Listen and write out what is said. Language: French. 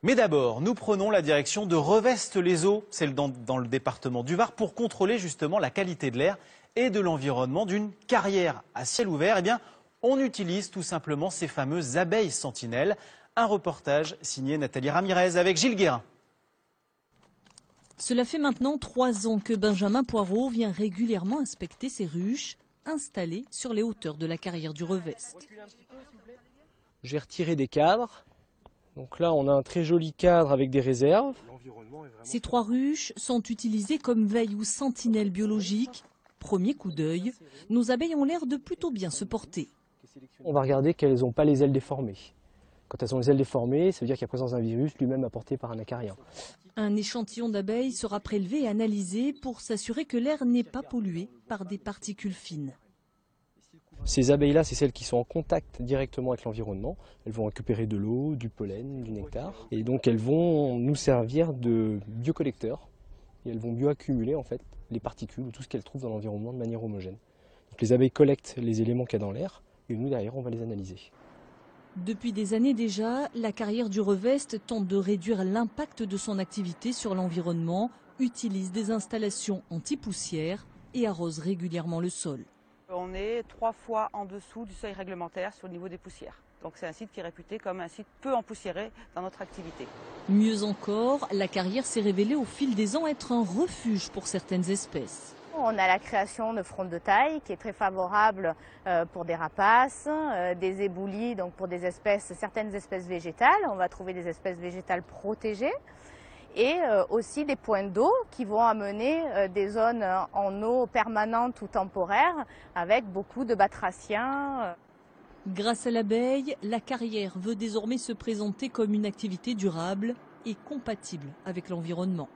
Mais d'abord, nous prenons la direction de Reveste-les-Eaux, c'est dans le département du Var, pour contrôler justement la qualité de l'air et de l'environnement d'une carrière à ciel ouvert. Eh bien, on utilise tout simplement ces fameuses abeilles sentinelles. Un reportage signé Nathalie Ramirez avec Gilles Guérin. Cela fait maintenant 3 ans que Benjamin Poirot vient régulièrement inspecter ces ruches installées sur les hauteurs de la carrière du Reveste. J'ai retiré des cadres. Donc là, on a un très joli cadre avec des réserves. Ces 3 ruches sont utilisées comme veille ou sentinelles biologiques. Premier coup d'œil, nos abeilles ont l'air de plutôt bien se porter. On va regarder qu'elles n'ont pas les ailes déformées. Quand elles ont les ailes déformées, ça veut dire qu'il y a présence d'un virus, lui-même apporté par un acarien. Un échantillon d'abeilles sera prélevé et analysé pour s'assurer que l'air n'est pas pollué par des particules fines. Ces abeilles-là, c'est celles qui sont en contact directement avec l'environnement. Elles vont récupérer de l'eau, du pollen, du nectar. Et donc elles vont nous servir de biocollecteurs. Et elles vont bioaccumuler en fait les particules ou tout ce qu'elles trouvent dans l'environnement de manière homogène. Donc les abeilles collectent les éléments qu'il y a dans l'air et nous derrière on va les analyser. Depuis des années déjà, la carrière du Reveste tente de réduire l'impact de son activité sur l'environnement, utilise des installations anti-poussière et arrose régulièrement le sol. On est 3 fois en dessous du seuil réglementaire sur le niveau des poussières. Donc c'est un site qui est réputé comme un site peu empoussiéré dans notre activité. Mieux encore, la carrière s'est révélée au fil des ans être un refuge pour certaines espèces. On a la création de fronde de taille qui est très favorable pour des rapaces, des éboulis, donc pour certaines espèces végétales. On va trouver des espèces végétales protégées et aussi des points d'eau qui vont amener des zones en eau permanente ou temporaire avec beaucoup de batraciens. Grâce à l'abeille, la carrière veut désormais se présenter comme une activité durable et compatible avec l'environnement.